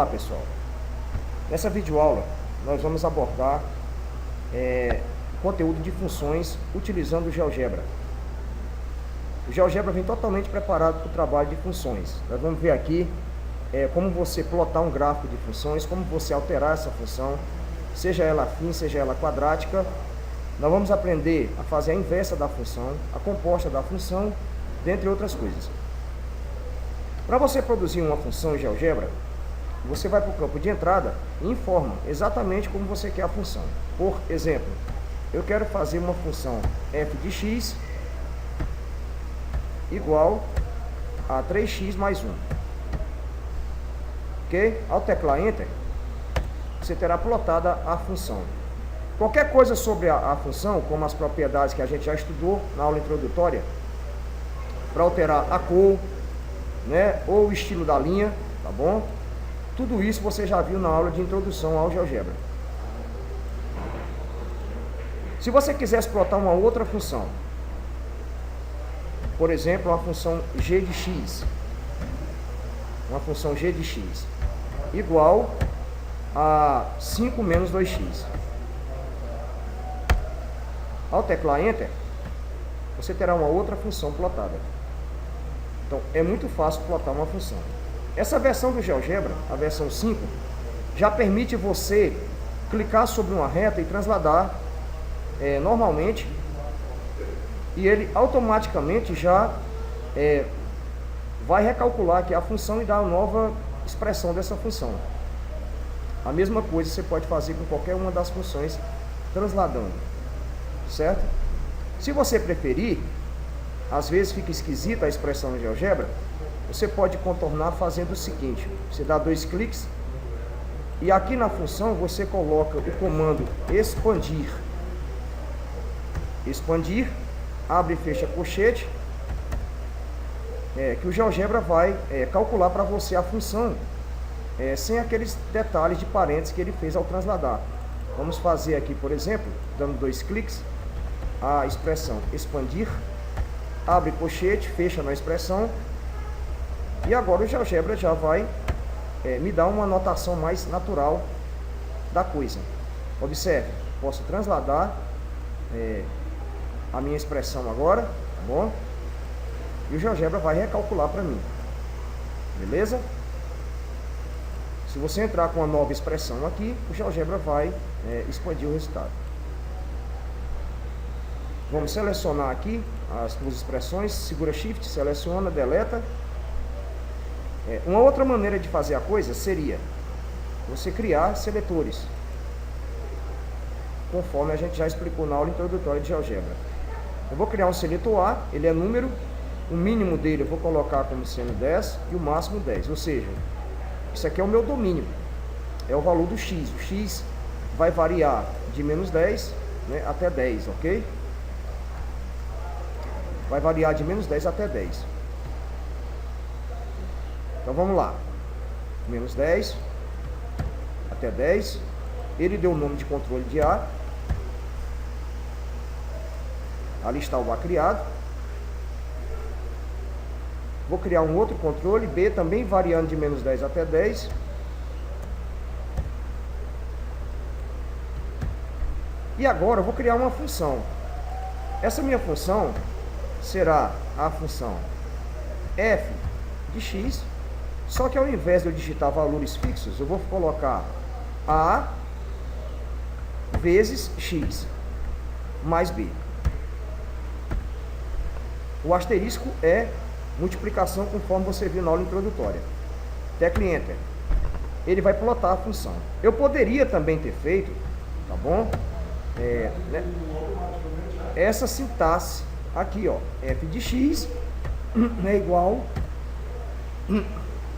Olá pessoal, nessa videoaula nós vamos abordar conteúdo de funções utilizando o GeoGebra. O GeoGebra vem totalmente preparado para o trabalho de funções. Nós vamos ver aqui como você plotar um gráfico de funções, como você alterar essa função, seja ela afim, seja ela quadrática. Nós vamos aprender a fazer a inversa da função, a composta da função, dentre outras coisas. Para você produzir uma função em GeoGebra, você vai para o campo de entrada e informa exatamente como você quer a função. Por exemplo, eu quero fazer uma função f de x igual a 3x mais 1. Ok? Ao teclar Enter, você terá plotada a função. Qualquer coisa sobre a função, como as propriedades que a gente já estudou na aula introdutória, para alterar a cor, né, ou o estilo da linha, tá bom? Tudo isso você já viu na aula de introdução ao GeoGebra. Se você quiser explotar uma outra função, por exemplo, uma função g de x, igual a 5 menos 2x. Ao teclar Enter, você terá uma outra função plotada. Então, é muito fácil plotar uma função. Essa versão do GeoGebra, a versão 5, já permite você clicar sobre uma reta e transladar normalmente, e ele automaticamente já vai recalcular aqui a função e dar uma nova expressão dessa função. A mesma coisa você pode fazer com qualquer uma das funções transladando, certo? Se você preferir, às vezes fica esquisita a expressão no GeoGebra, você pode contornar fazendo o seguinte: você dá 2 cliques e aqui na função você coloca o comando expandir. Expandir, abre e fecha colchete, que o GeoGebra vai calcular para você a função sem aqueles detalhes de parênteses que ele fez ao transladar. Vamos fazer aqui, por exemplo, dando 2 cliques, a expressão expandir, abre colchete, fecha na expressão. E agora o GeoGebra já vai me dar uma notação mais natural da coisa. Observe, posso transladar a minha expressão agora, tá bom? E o GeoGebra vai recalcular para mim. Beleza? Se você entrar com uma nova expressão aqui, o GeoGebra vai expandir o resultado. Vamos selecionar aqui as duas expressões, segura Shift, seleciona, deleta. Uma outra maneira de fazer a coisa seria você criar seletores, conforme a gente já explicou na aula introdutória de GeoGebra. Eu vou criar um seletor A, ele é número, o mínimo dele eu vou colocar como sendo 10 e o máximo 10, ou seja, isso aqui é o meu domínio, é o valor do x. O x vai variar de menos 10 até 10, ok? Vai variar de menos 10 até 10. Então vamos lá, menos 10 até 10, ele deu o nome de controle de A, ali está o A criado. Vou criar um outro controle, B, também variando de menos 10 até 10. E agora eu vou criar uma função. Essa minha função será a função f de x, só que ao invés de eu digitar valores fixos, eu vou colocar a vezes x mais b. O asterisco é multiplicação, conforme você viu na aula introdutória. Tecle Enter. Ele vai plotar a função. Eu poderia também ter feito, tá bom? Essa sintaxe aqui, ó, f de x é igual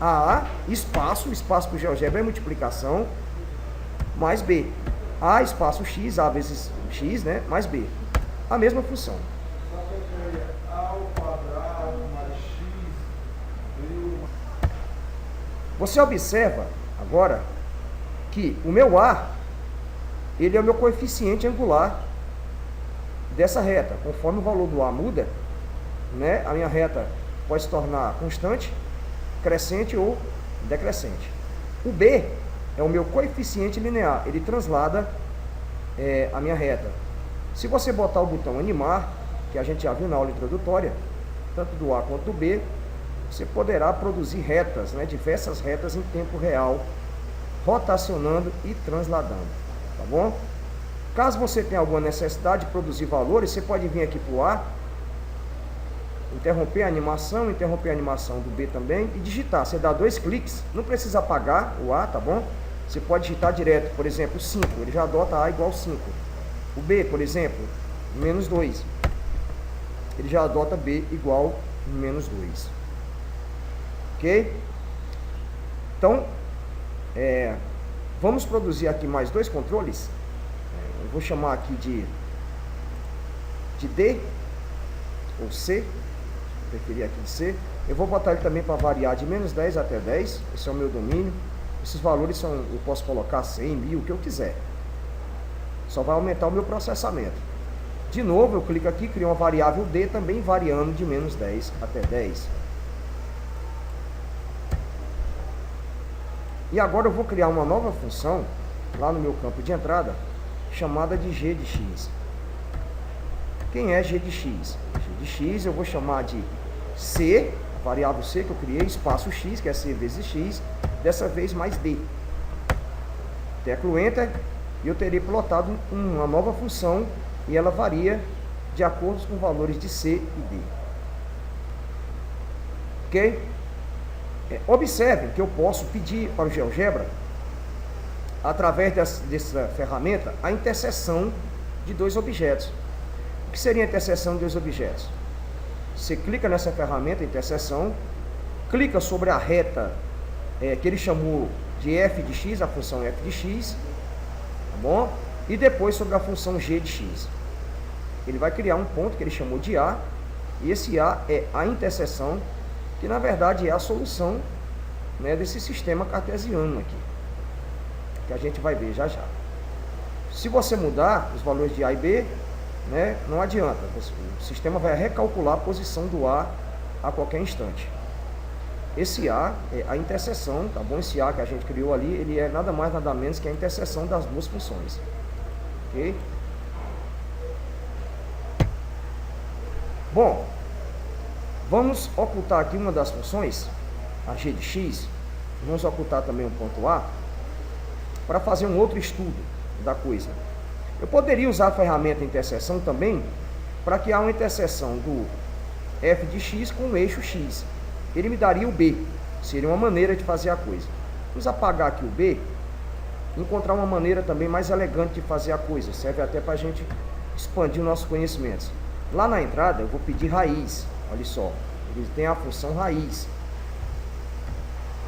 a espaço para o GeoGebra é multiplicação, mais b. A espaço x, a vezes x, mais b. A mesma função. Você observa agora que o meu A, ele é o meu coeficiente angular dessa reta. Conforme o valor do A muda, a minha reta pode se tornar constante, crescente ou decrescente. O B é o meu coeficiente linear, ele translada a minha reta. Se você botar o botão animar, que a gente já viu na aula introdutória, tanto do A quanto do B, você poderá produzir retas, né, diversas retas em tempo real, rotacionando e transladando, tá bom? Caso você tenha alguma necessidade de produzir valores, você pode vir aqui para o A, interromper a animação do B também e digitar. Você dá 2 cliques, não precisa apagar o A, tá bom? Você pode digitar direto, por exemplo, 5, ele já adota A igual 5. O B, por exemplo, menos 2. Ele já adota B igual menos 2. Ok? Então, vamos produzir aqui mais 2 controles. Eu vou chamar aqui de D, ou C, preferir aqui de C. Eu vou botar ele também para variar de menos 10 até 10. Esse é o meu domínio. Esses valores eu posso colocar 100, 1000, o que eu quiser. Só vai aumentar o meu processamento. De novo, eu clico aqui, crio uma variável D, também variando de menos 10 até 10. E agora eu vou criar uma nova função, lá no meu campo de entrada, chamada de g de x. Quem é g de x? G de x eu vou chamar de c, a variável c que eu criei, espaço x, que é c vezes x, dessa vez mais d. Teclo Enter e eu terei plotado uma nova função e ela varia de acordo com valores de c e d. Ok? Observe que eu posso pedir para o GeoGebra, através dessa ferramenta, a interseção de 2 objetos. O que seria a interseção de 2 objetos? Você clica nessa ferramenta, interseção, clica sobre a reta que ele chamou de f de x, a função f de x, tá bom? E depois sobre a função g de x. Ele vai criar um ponto que ele chamou de A, e esse A é a interseção, que na verdade é a solução, né, desse sistema cartesiano aqui, que a gente vai ver já já. Se você mudar os valores de A e B, né, não adianta, o sistema vai recalcular a posição do A qualquer instante. Esse A é a interseção, tá bom? Esse A que a gente criou ali, ele é nada mais nada menos que a interseção das duas funções, ok? Bom, vamos ocultar aqui uma das funções, a g de x, vamos ocultar também o ponto A, para fazer um outro estudo da coisa. Eu poderia usar a ferramenta interseção também, para criar uma interseção do f de x com o eixo x. Ele me daria o B, seria uma maneira de fazer a coisa. Vamos apagar aqui o B, e encontrar uma maneira também mais elegante de fazer a coisa, serve até para a gente expandir nossos conhecimentos. Lá na entrada eu vou pedir raiz, olha só, ele tem a função raiz.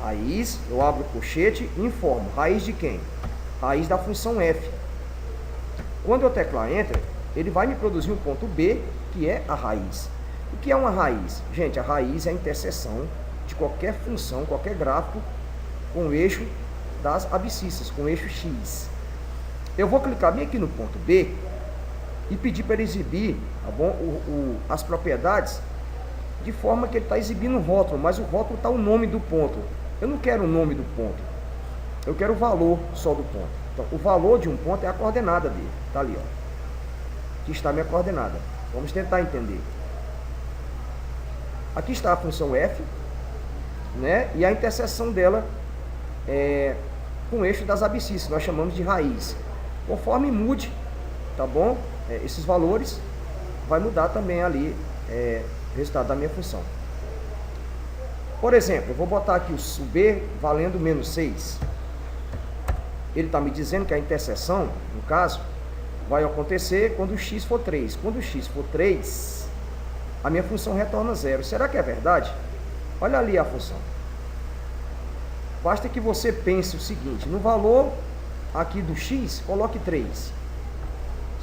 Raiz, eu abro o colchete e informo, raiz de quem? Raiz da função f. Quando eu teclar Enter, ele vai me produzir um ponto B, que é a raiz. O que é uma raiz? Gente, a raiz é a interseção de qualquer função, qualquer gráfico, com o eixo das abscissas, com o eixo x. Eu vou clicar bem aqui no ponto B, e pedir para ele exibir, tá bom, as propriedades de forma que ele está exibindo o rótulo, mas o rótulo está o nome do ponto. Eu não quero o nome do ponto, eu quero o valor só do ponto. Então, o valor de um ponto é a coordenada dele, está ali, ó. Aqui está a minha coordenada. Vamos tentar entender. Aqui está a função f, né, e a interseção dela com o eixo das abscissas, nós chamamos de raiz. Conforme mude, tá bom? Esses valores, vai mudar também ali o resultado da minha função. Por exemplo, eu vou botar aqui o B valendo menos 6. Ele está me dizendo que a interseção, no caso, vai acontecer quando o x for 3. Quando o x for 3, a minha função retorna 0. Será que é verdade? Olha ali a função. Basta que você pense o seguinte, no valor aqui do x, coloque 3.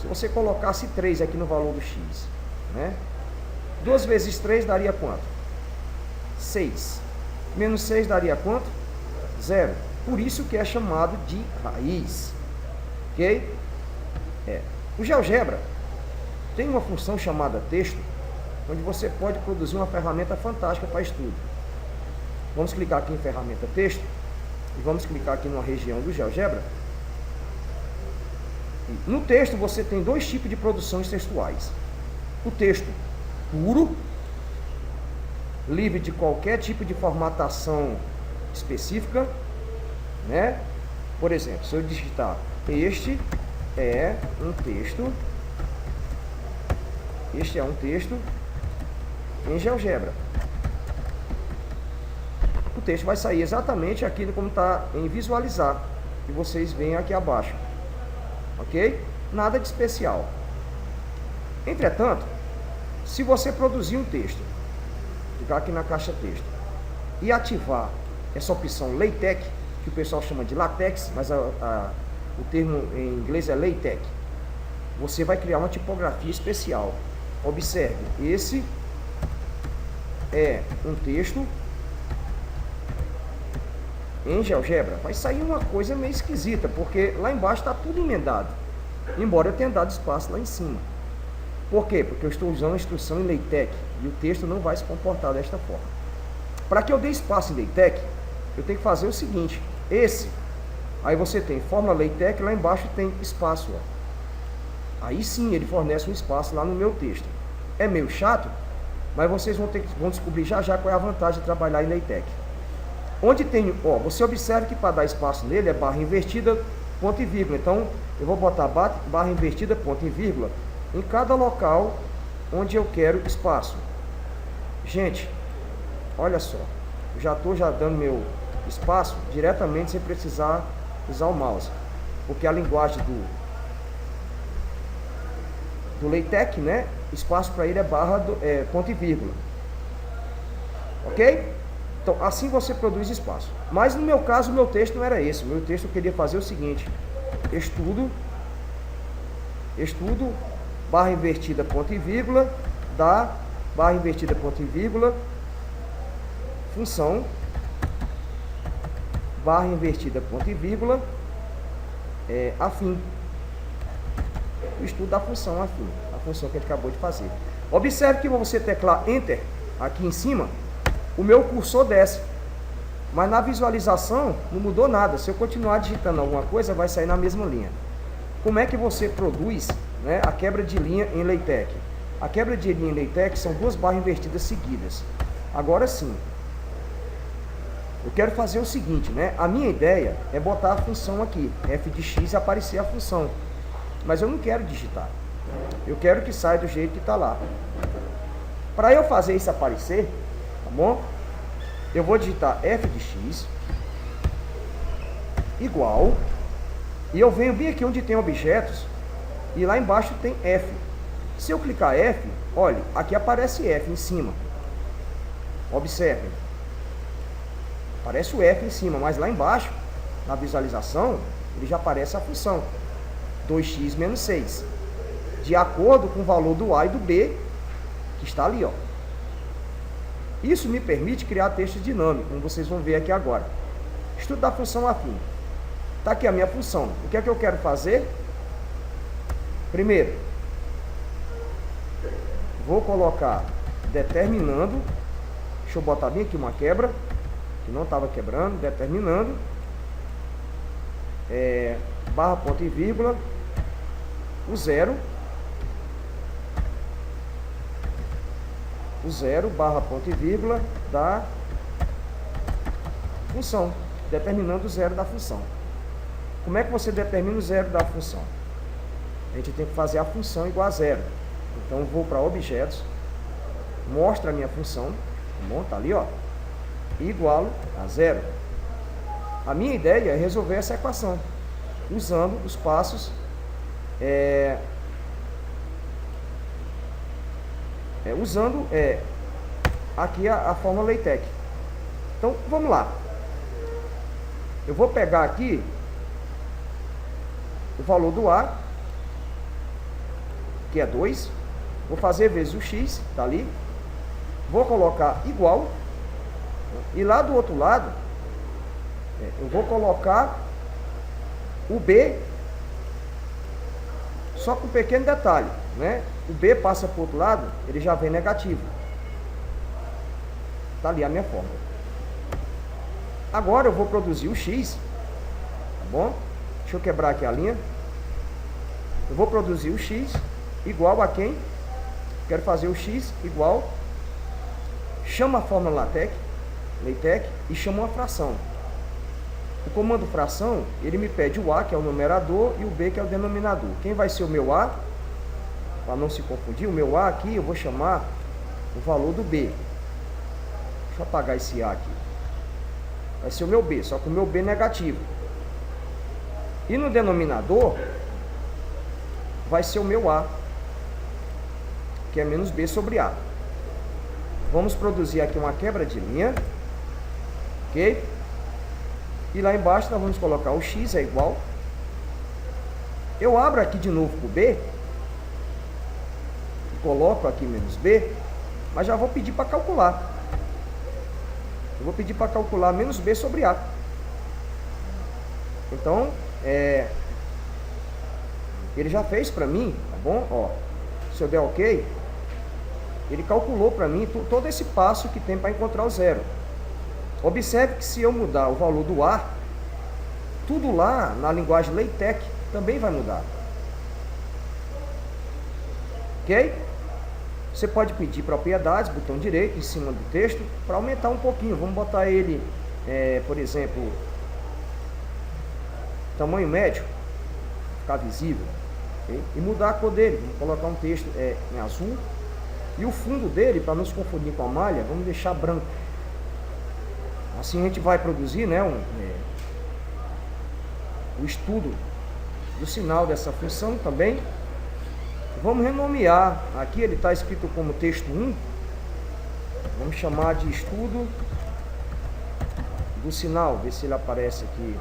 Se você colocasse 3 aqui no valor do x, né? 2 vezes 3 daria quanto? 6. Menos 6 daria quanto? 0. Por isso que é chamado de raiz. Ok? O GeoGebra tem uma função chamada texto, onde você pode produzir uma ferramenta fantástica para estudo. Vamos clicar aqui em ferramenta texto. E vamos clicar aqui numa região do GeoGebra. No texto você tem dois tipos de produções textuais. O texto puro, livre de qualquer tipo de formatação específica, né? Por exemplo, se eu digitar este é um texto em GeoGebra, o texto vai sair exatamente aquilo como está em visualizar, que vocês veem aqui abaixo, ok? Nada de especial. Entretanto, se você produzir um texto, clicar aqui na caixa texto e ativar essa opção LaTeX, que o pessoal chama de LaTeX, mas o termo em inglês é LaTeX, você vai criar uma tipografia especial. Observe, esse é um texto em GeoGebra. Vai sair uma coisa meio esquisita, porque lá embaixo está tudo emendado, embora eu tenha dado espaço lá em cima. Por quê? Porque eu estou usando a instrução em LaTeX e o texto não vai se comportar desta forma. Para que eu dê espaço em LaTeX, eu tenho que fazer o seguinte: aí você tem fórmula LaTeX, lá embaixo tem espaço, ó. Aí sim ele fornece um espaço lá no meu texto. É meio chato, mas vocês vão descobrir já já qual é a vantagem de trabalhar em LaTeX. Onde tem, ó, você observa que para dar espaço nele é barra invertida, ponto e vírgula. Então eu vou botar barra invertida, ponto e vírgula em cada local onde eu quero espaço. Gente, olha só, eu já estou dando meu espaço diretamente sem precisar usar o mouse, porque a linguagem do LaTeX, né, espaço para ele é barra ponto e vírgula, ok? Então assim você produz espaço. Mas no meu caso, o meu texto não era esse. O meu texto eu queria fazer o seguinte: estudo barra invertida, ponto e vírgula, da barra invertida, ponto e vírgula, função, barra invertida, ponto e vírgula, afim. O estudo da função afim, a função que a gente acabou de fazer. Observe que você teclar Enter aqui em cima, o meu cursor desce, mas na visualização não mudou nada. Se eu continuar digitando alguma coisa, vai sair na mesma linha. Como é que você produz, né, a quebra de linha em LaTeX? A quebra de linha em LaTeX são duas barras invertidas seguidas. Agora sim, eu quero fazer o seguinte, né? A minha ideia é botar a função aqui, f de x, e aparecer a função. Mas eu não quero digitar. Eu quero que saia do jeito que está lá. Para eu fazer isso aparecer, tá bom? Eu vou digitar f de x igual, e eu venho bem aqui onde tem objetos, e lá embaixo tem f. Se eu clicar f, olha, aqui aparece f em cima. Observem. Aparece o f em cima, mas lá embaixo, na visualização, ele já aparece a função 2x menos 6, de acordo com o valor do a e do b, que está ali, ó. Isso me permite criar texto dinâmico, como vocês vão ver aqui agora. Estudo da função afim. Está aqui a minha função. O que é que eu quero fazer? Primeiro, vou colocar determinando. Deixa eu botar bem aqui uma quebra, que não estava quebrando. Determinando, barra, ponto e vírgula, o zero, barra, ponto e vírgula da função, determinando o zero da função. Como é que você determina o zero da função? A gente tem que fazer a função igual a zero. Então eu vou para objetos, mostra a minha função, tá bom? Tá ali, ó, igualo a zero. A minha ideia é resolver essa equação usando os passos usando aqui a fórmula LaTeX. Então vamos lá. Eu vou pegar aqui o valor do a, que é 2, vou fazer vezes o x, tá ali, vou colocar igual, e lá do outro lado eu vou colocar o b, só com um pequeno detalhe, né? O b passa para o outro lado, ele já vem negativo. Tá ali a minha fórmula. Agora eu vou produzir o x, tá bom? Deixa eu quebrar aqui a linha. Eu vou produzir o x igual a quem? Quero fazer o x igual, chama a fórmula LaTeX e chama uma fração. O comando fração, ele me pede o a, que é o numerador, e o b, que é o denominador. Quem vai ser o meu a? Para não se confundir, o meu a aqui eu vou chamar o valor do b. Deixa eu apagar esse a aqui. Vai ser o meu b, só que o meu b negativo. E no denominador vai ser o meu a, que é menos b sobre a. Vamos produzir aqui uma quebra de linha, ok? E lá embaixo nós vamos colocar o x é igual. Eu abro aqui de novo para o b, coloco aqui menos b, mas já vou pedir para calcular. Eu vou pedir para calcular menos b sobre a. Então, ele já fez para mim, tá bom? Ó, se eu der ok, ele calculou para mim todo esse passo que tem para encontrar o zero. Observe que se eu mudar o valor do a, tudo lá na linguagem LaTeX também vai mudar. Ok? Você pode pedir propriedades, botão direito em cima do texto, para aumentar um pouquinho. Vamos botar ele, por exemplo, tamanho médio, ficar visível. Okay? E mudar a cor dele. Vamos colocar um texto em azul. E o fundo dele, para não se confundir com a malha, vamos deixar branco. Assim a gente vai produzir, né, o estudo do sinal dessa função também. Vamos renomear. Aqui ele está escrito como texto 1. Vamos chamar de estudo do sinal. Ver se ele aparece aqui.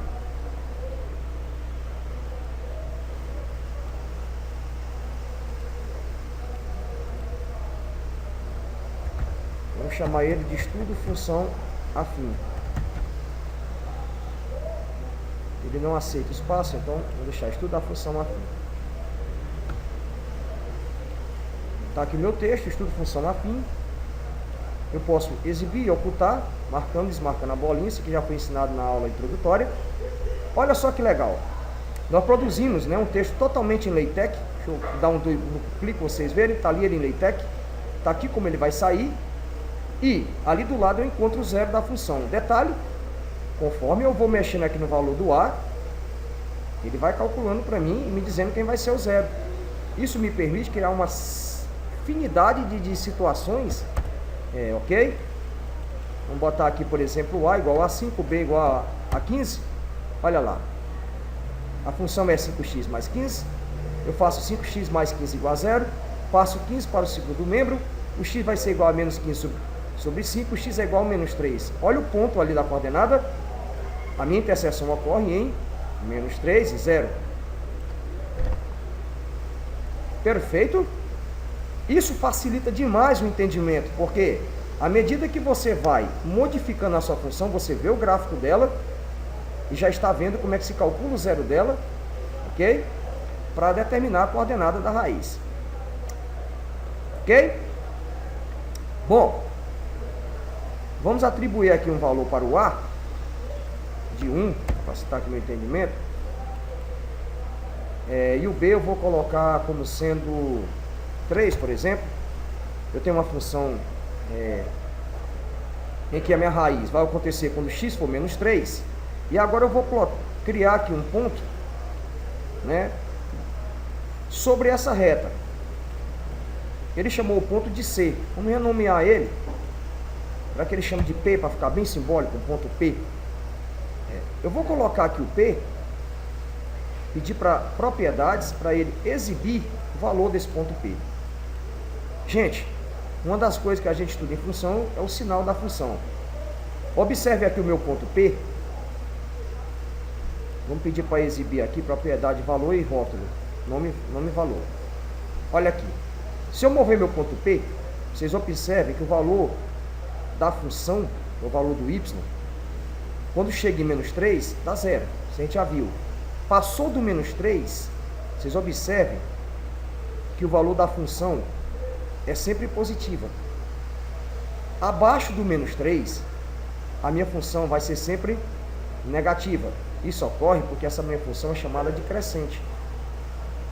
Vamos chamar ele de estudo função afim. Ele não aceita espaço, então vou deixar estudo da função afim. Está aqui meu texto, estudo função afim. Eu posso exibir e ocultar, marcando e desmarcando a bolinha, isso aqui já foi ensinado na aula introdutória. Olha só que legal. Nós produzimos, né, um texto totalmente em LaTeX. Deixa eu dar um clique para vocês verem. Está ali ele em LaTeX. Está aqui como ele vai sair. E ali do lado eu encontro o zero da função. Detalhe, conforme eu vou mexendo aqui no valor do a, ele vai calculando para mim e me dizendo quem vai ser o zero. Isso me permite criar uma infinidade de situações, ok? Vamos botar aqui, por exemplo, o a igual a 5, b igual a 15. Olha lá. A função é 5x mais 15. Eu faço 5x mais 15 igual a 0. Passo 15 para o segundo membro. O x vai ser igual a menos 15 sobre 5, x é igual a menos 3. Olha o ponto ali da coordenada. A minha interseção ocorre em menos 3 e 0. Perfeito? Isso facilita demais o entendimento, porque à medida que você vai modificando a sua função, você vê o gráfico dela e já está vendo como é que se calcula o zero dela, ok? Para determinar a coordenada da raiz. Ok? Bom, vamos atribuir aqui um valor para o a de 1, para citar aqui o meu entendimento. E o b eu vou colocar como sendo 3, por exemplo. Eu tenho uma função em que a minha raiz vai acontecer quando x for menos 3. E agora eu vou criar aqui um ponto, né, sobre essa reta. Ele chamou o ponto de C. Vamos renomear ele, para que ele chame de P, para ficar bem simbólico, o ponto P. Eu vou colocar aqui o P, pedir para propriedades, para ele exibir o valor desse ponto P. Gente, uma das coisas que a gente estuda em função é o sinal da função. Observe aqui o meu ponto P. Vamos pedir para exibir aqui propriedade, valor e rótulo. Nome e valor. Olha aqui. Se eu mover meu ponto P, vocês observem que o valor da função, o valor do y, quando chega em menos 3, dá 0. Isso a gente já viu. Passou do menos 3, vocês observem que o valor da função é sempre positiva. Abaixo do menos 3, a minha função vai ser sempre negativa. Isso ocorre porque essa minha função é chamada de crescente.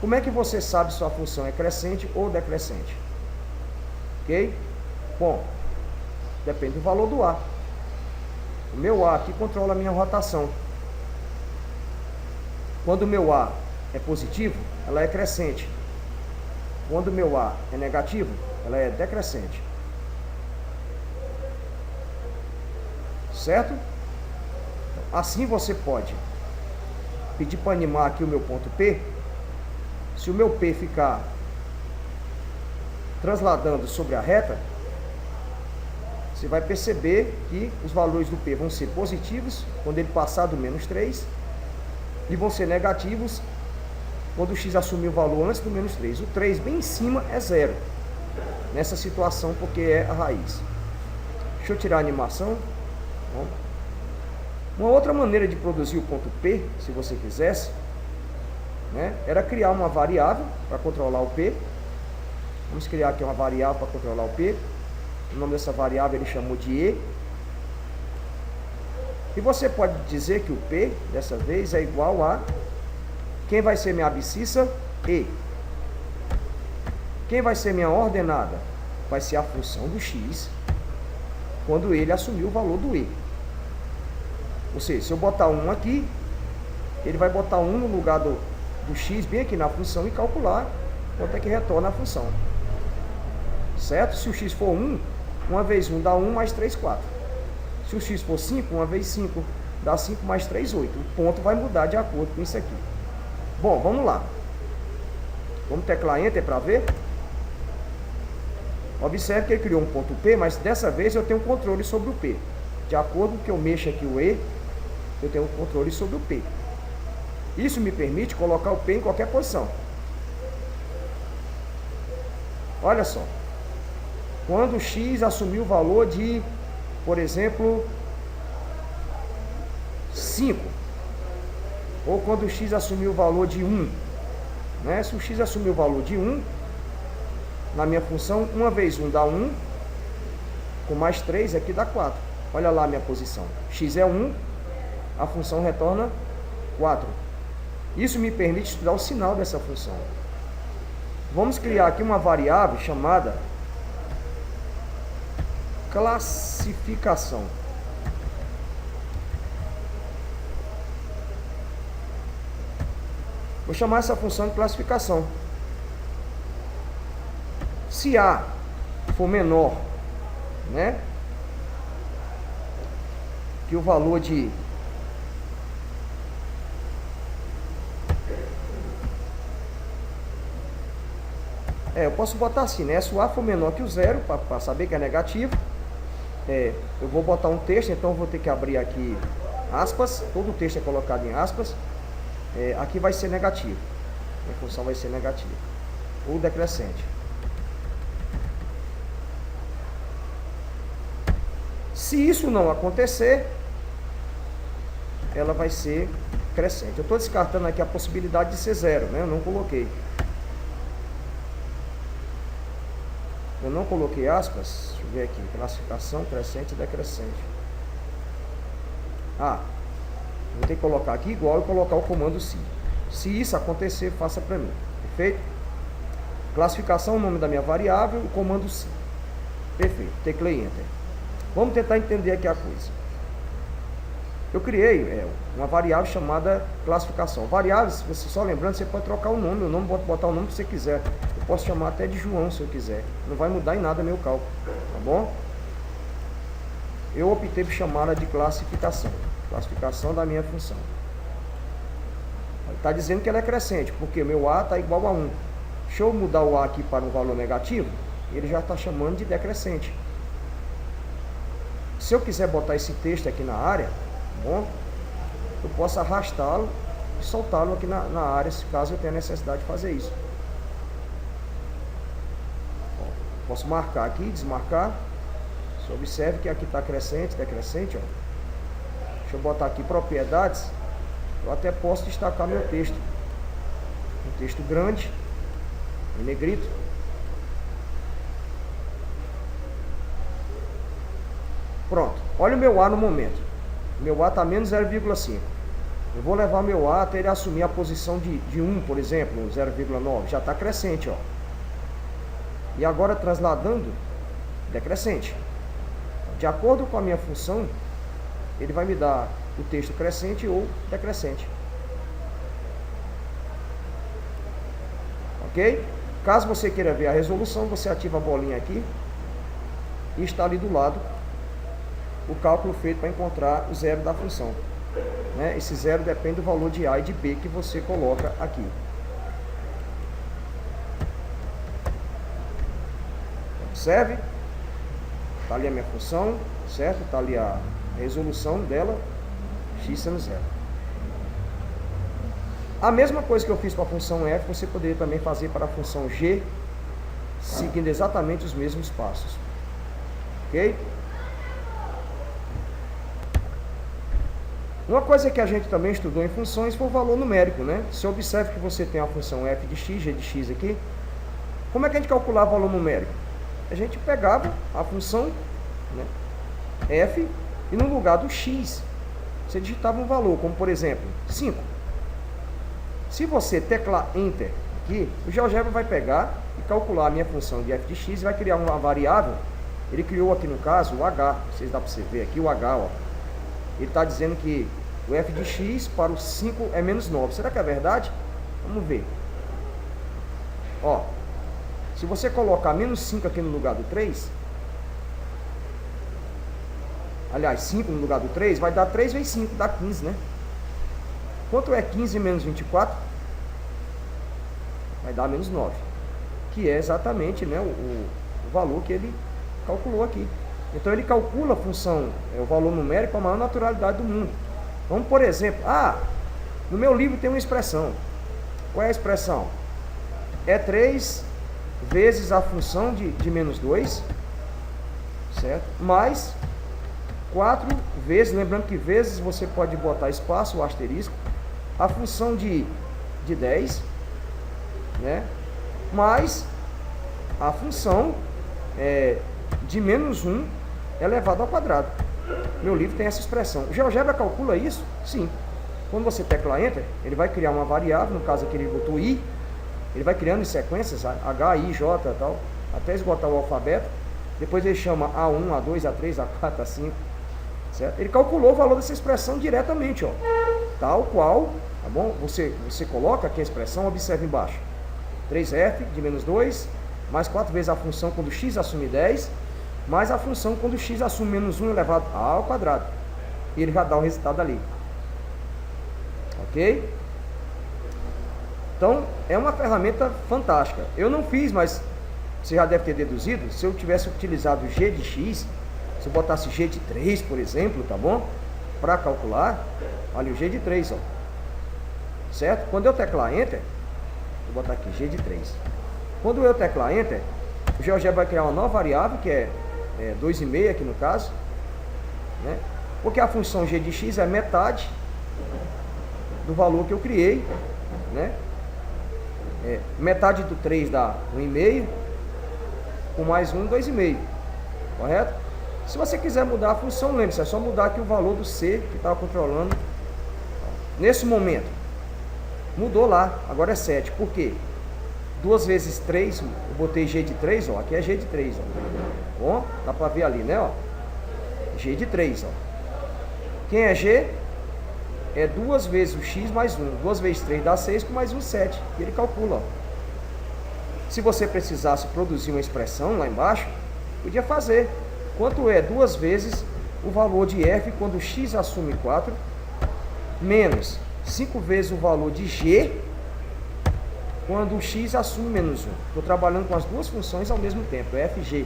Como é que você sabe se sua função é crescente ou decrescente? Ok? Bom, depende do valor do A. O meu A aqui controla a minha rotação. Quando o meu A é positivo, ela é crescente. Quando o meu A é negativo, ela é decrescente. Certo? Assim você pode pedir para animar aqui o meu ponto P. Se o meu P ficar transladando sobre a reta, você vai perceber que os valores do P vão ser positivos quando ele passar do menos 3 e vão ser negativos quando o X assumir o valor antes do menos 3. O 3 bem em cima é zero nessa situação porque é a raiz. Deixa eu tirar a animação. Bom. Uma outra maneira de produzir o ponto P, se você quisesse, né, era criar uma variável para controlar o P. Vamos criar aqui uma variável para controlar o P. O nome dessa variável ele chamou de E. E você pode dizer que o P, dessa vez, é igual a... Quem vai ser minha abscissa? E. Quem vai ser minha ordenada? Vai ser a função do X, quando ele assumir o valor do E. Ou seja, se eu botar 1 aqui, ele vai botar 1 no lugar do X, bem aqui na função, e calcular quanto é que retorna a função. Certo? Se o X for 1, 1 vezes 1 dá 1 mais 3, 4. Se o X for 5, 1 vezes 5 dá 5 mais 3, 8. O ponto vai mudar de acordo com isso aqui. Bom, vamos lá. Vamos teclar Enter para ver. Observe que ele criou um ponto P, mas dessa vez eu tenho controle sobre o P. De acordo com que eu mexo aqui o E, eu tenho controle sobre o P. Isso me permite colocar o P em qualquer posição. Olha só. Quando o X assumir o valor de, por exemplo, 5. Ou quando o X assumir o valor de 1. Né? Se o X assumir o valor de 1, na minha função, 1 vezes 1 dá 1. Com mais 3 aqui dá 4. Olha lá a minha posição. X é 1, a função retorna 4. Isso me permite estudar o sinal dessa função. Vamos criar aqui uma variável chamada classificação. Vou chamar essa função de classificação. Se A for menor, né, que o valor de eu posso botar assim, né? Se o A for menor que o zero, para saber que é negativo, eu vou botar um texto, então eu vou ter que abrir aqui aspas, todo o texto é colocado em aspas. Aqui vai ser negativo, a função vai ser negativa, ou decrescente. Se isso não acontecer, ela vai ser crescente. Eu estou descartando aqui a possibilidade de ser zero, né? Eu não coloquei. Eu não coloquei aspas. Deixa eu ver aqui. Classificação, crescente e decrescente. Vou ter que colocar aqui igual e colocar o comando se. Se isso acontecer, faça para mim. Perfeito? Classificação, o nome da minha variável, o comando se. Perfeito. Teclei Enter. Vamos tentar entender aqui a coisa. Eu criei uma variável chamada classificação. Variáveis, você só lembrando, você pode trocar o nome. O nome pode botar o nome que você quiser. Eu posso chamar até de João se eu quiser. Não vai mudar em nada meu cálculo. Tá bom? Eu optei por chamá-la de classificação. Classificação da minha função. Está dizendo que ela é crescente, porque o meu A está igual a 1. Deixa eu mudar o A aqui para um valor negativo. Ele já está chamando de decrescente. Se eu quiser botar esse texto aqui na área, bom, eu posso arrastá-lo e soltá-lo aqui na área, caso eu tenha necessidade de fazer isso. Posso marcar aqui, desmarcar. Você observe que aqui está crescente, decrescente. Deixa eu botar aqui propriedades. Eu até posso destacar meu texto. Um texto grande, em negrito. Pronto. Olha o meu A no momento. Meu A está menos 0,5. Eu vou levar meu A até ele assumir a posição de 1, por exemplo, 0,9. Já está crescente, ó. E agora transladando, decrescente. De acordo com a minha função, ele vai me dar o texto crescente ou decrescente. Ok? Caso você queira ver a resolução, você ativa a bolinha aqui e está ali do lado o cálculo feito para encontrar o zero da função. Né? Esse zero depende do valor de A e de B que você coloca aqui. Observe, está ali a minha função, certo? Está ali a resolução dela, x sendo zero. A mesma coisa que eu fiz para a função f, você poderia também fazer para a função g, seguindo exatamente os mesmos passos. Ok? Uma coisa que a gente também estudou em funções foi o valor numérico, né? Se observe que você tem a função f de x, g de x aqui. Como é que a gente calculava o valor numérico? A gente pegava a função, né, f, e no lugar do x, você digitava um valor, como por exemplo, 5. Se você teclar Enter aqui, o GeoGebra vai pegar e calcular a minha função de f de x e vai criar uma variável. Ele criou aqui no caso o h, vocês dá para você ver aqui o h, ó. Ele está dizendo que o f de x para o 5 é menos 9. Será que é verdade? Vamos ver. Ó, se você colocar menos 5 aqui no lugar do 3, aliás, 5 no lugar do 3, vai dar 3 vezes 5, dá 15, né? Quanto é 15 menos 24? Vai dar menos 9. Que é exatamente, né, o valor que ele calculou aqui. Então ele calcula a função, o valor numérico com a maior naturalidade do mundo. Vamos, por exemplo, no meu livro tem uma expressão. Qual é a expressão? É 3 vezes a função de menos 2, certo? Mais 4 vezes, lembrando que vezes você pode botar espaço ou asterisco, a função de 10, né? Mais a função de menos 1 elevado ao quadrado. Meu livro tem essa expressão. O GeoGebra calcula isso? Sim. Quando você tecla Enter, ele vai criar uma variável, no caso aqui ele botou I, ele vai criando em sequências, H, I, J e tal, até esgotar o alfabeto. Depois ele chama A1, A2, A3, A4, A5, certo? Ele calculou o valor dessa expressão diretamente, ó. Tal qual, tá bom? Você coloca aqui a expressão, observe embaixo. 3f de menos 2, mais 4 vezes a função quando x assume 10, mais a função quando x assume menos 1 elevado ao quadrado. E ele vai dar o resultado ali. Ok? Então, é uma ferramenta fantástica. Eu não fiz, mas você já deve ter deduzido. Se eu tivesse utilizado g de x, se eu botasse g de 3, por exemplo, tá bom? Para calcular, olha o g de 3, ó. Certo? Quando eu teclar Enter, vou botar aqui g de 3. Quando eu teclar Enter, o GeoGebra vai criar uma nova variável, que é 2,5 aqui no caso, né? Porque a função g de x é metade do valor que eu criei, né? Metade do 3 dá 1,5, com mais 1, 2,5, correto? Se você quiser mudar a função, lembre-se, é só mudar aqui o valor do C que estava controlando. Nesse momento, mudou lá, agora é 7. Por quê? 2 vezes 3, eu botei G de 3, ó, aqui é G de 3, ó. Bom, dá para ver ali, né, ó. G de 3, ó. Quem é G? É 2 vezes o x mais 1. 2 vezes 3 dá 6, com mais 1, 7. E ele calcula, ó. Se você precisasse produzir uma expressão lá embaixo, podia fazer. Quanto é 2 vezes o valor de f quando x assume 4, menos 5 vezes o valor de g quando o x assume menos 1. Estou trabalhando com as duas funções ao mesmo tempo, f e g.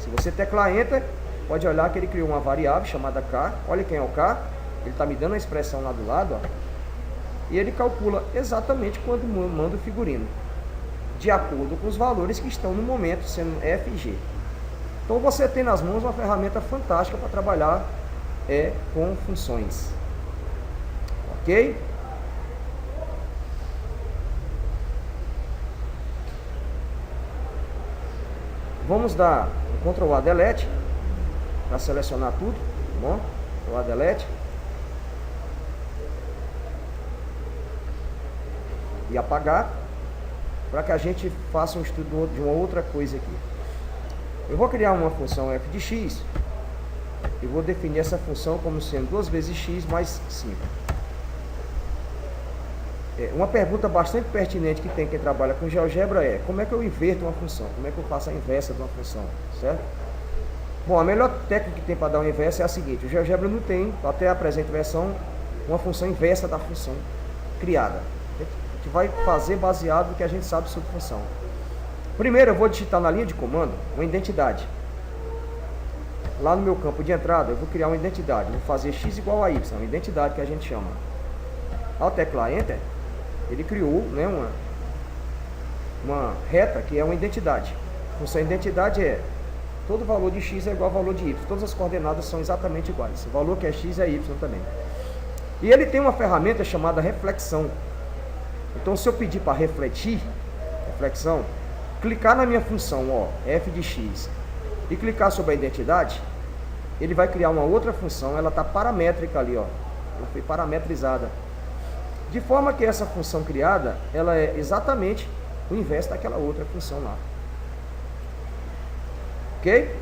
Se você teclar Enter, pode olhar que ele criou uma variável chamada k. Olha quem é o k. Ele está me dando a expressão lá do lado, ó. E ele calcula exatamente quando manda o figurino, de acordo com os valores que estão no momento, sendo f e g. Então você tem nas mãos uma ferramenta fantástica para trabalhar com funções. Ok? Vamos dar um Ctrl A Delete para selecionar tudo, tá bom? Vou a delete. E apagar, para que a gente faça um estudo de uma outra coisa aqui. Eu vou criar uma função f de x, e vou definir essa função como sendo 2 vezes x mais 5. Uma pergunta bastante pertinente que tem quem trabalha com GeoGebra é: como é que eu inverto uma função? Como é que eu faço a inversa de uma função? Certo? Bom, a melhor técnica que tem para dar uma inversa é a seguinte: o GeoGebra não tem, até a presente versão, uma função inversa da função criada. A gente vai fazer baseado no que a gente sabe sobre função. Primeiro eu vou digitar na linha de comando uma identidade. Lá no meu campo de entrada eu vou criar uma identidade. Vou fazer x igual a y, uma identidade que a gente chama. Ao teclar Enter, ele criou, né, uma reta que é uma identidade. A função identidade é: todo valor de x é igual ao valor de y. Todas as coordenadas são exatamente iguais. O valor que é x é y também. E ele tem uma ferramenta chamada reflexão. Então, se eu pedir para refletir, reflexão, clicar na minha função, ó, f de x, e clicar sobre a identidade, ele vai criar uma outra função. Ela está paramétrica ali, ó. Ela foi parametrizada. De forma que essa função criada, ela é exatamente o inverso daquela outra função lá. Ok?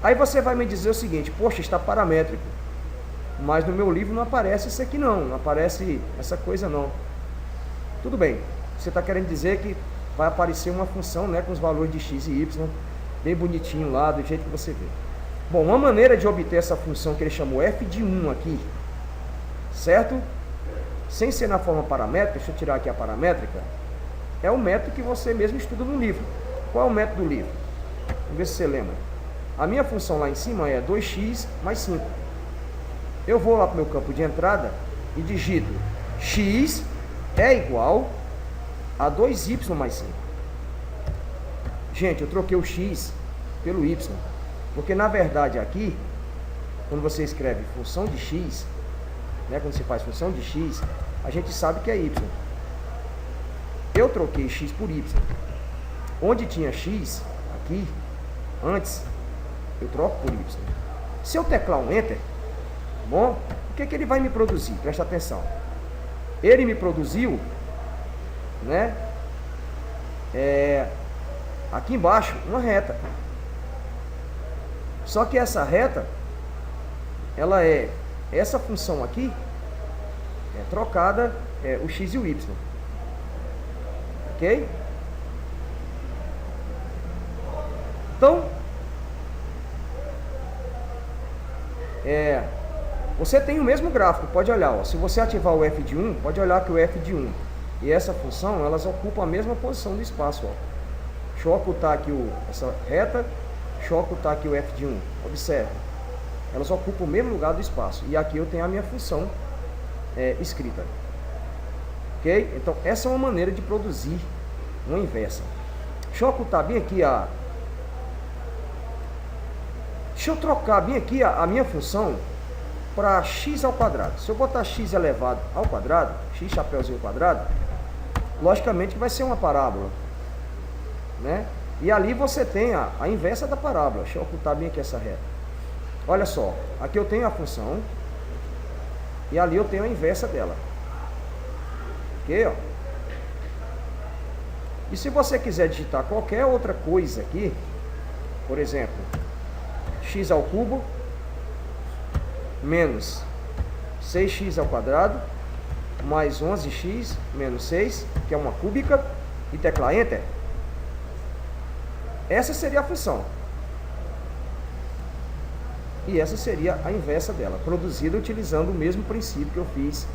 Aí você vai me dizer o seguinte: poxa, está paramétrico, mas no meu livro não aparece isso aqui não aparece essa coisa não. Tudo bem, você está querendo dizer que vai aparecer uma função, né, com os valores de x e y, bem bonitinho lá, do jeito que você vê. Bom, uma maneira de obter essa função que ele chamou f de 1 aqui, certo? Sem ser na forma paramétrica, deixa eu tirar aqui a paramétrica, é o método que você mesmo estuda no livro. Qual é o método do livro? Vamos ver se você lembra. A minha função lá em cima é 2x mais 5. Eu vou lá para o meu campo de entrada e digito x é igual a 2y mais 5. Gente, eu troquei o x pelo y, porque na verdade aqui, quando você escreve função de x, né, quando você faz função de x, a gente sabe que é y. Eu troquei x por y. Onde tinha x aqui antes, eu troco por y. Se eu teclar um Enter, bom, o que ele vai me produzir? Presta atenção. Ele me produziu, né, aqui embaixo, uma reta. Só que essa reta, ela é essa função aqui, trocada, o x e o y. Ok? Então, você tem o mesmo gráfico, pode olhar, ó. Se você ativar o f de 1, pode olhar que o f de 1 e essa função, elas ocupam a mesma posição do espaço, ó. Deixa eu ocultar aqui essa reta, deixa eu ocultar aqui o f de 1, observe. Elas ocupam o mesmo lugar do espaço, e aqui eu tenho a minha função escrita. Ok? Então, essa é uma maneira de produzir uma inversa. Deixa eu ocultar bem aqui Deixa eu trocar bem aqui a minha função para x ao quadrado. Se eu botar x elevado ao quadrado, x chapéuzinho ao quadrado, logicamente que vai ser uma parábola, né? E ali você tem a inversa da parábola. Deixa eu ocultar bem aqui essa reta. Olha só, aqui eu tenho a função e ali eu tenho a inversa dela. Ok, ó? E se você quiser digitar qualquer outra coisa aqui, por exemplo, x ao cubo menos 6x ao quadrado mais 11x menos 6, que é uma cúbica, e teclar Enter, essa seria a função. E essa seria a inversa dela, produzida utilizando o mesmo princípio que eu fiz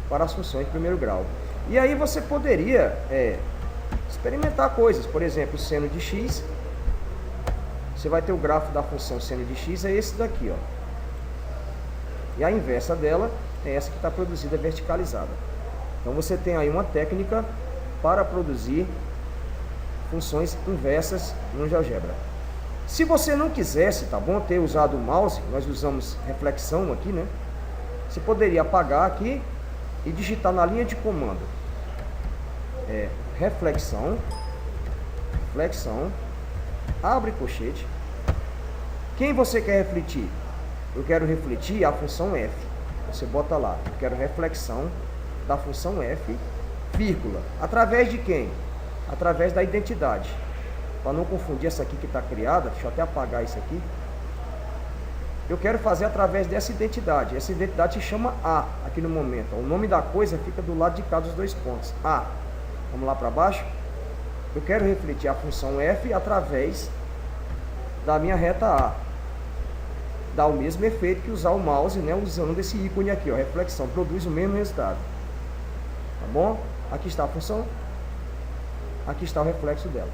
para as funções de primeiro grau. E aí você poderia experimentar coisas, por exemplo, seno de x. Você vai ter o gráfico da função seno de x, é esse daqui, ó. E a inversa dela é essa que está produzida verticalizada. Então você tem aí uma técnica para produzir funções inversas no GeoGebra. Se você não quisesse, tá bom, ter usado o mouse, nós usamos reflexão aqui, né? Você poderia apagar aqui e digitar na linha de comando reflexão, abre colchete, Quem você quer refletir? Eu quero refletir a função f. Você bota lá, eu quero reflexão da função f, vírgula. Através de quem? Através da identidade. Para não confundir essa aqui que está criada, deixa eu até apagar isso aqui. Eu quero fazer através dessa identidade. Essa identidade se chama A, aqui no momento. O nome da coisa fica do lado de cá dos dois pontos. A. Vamos lá para baixo. Eu quero refletir a função f através da minha reta A. Dá o mesmo efeito que usar o mouse, né, usando esse ícone aqui, ó, reflexão. Produz o mesmo resultado. Tá bom? Aqui está a função. Aqui está o reflexo dela.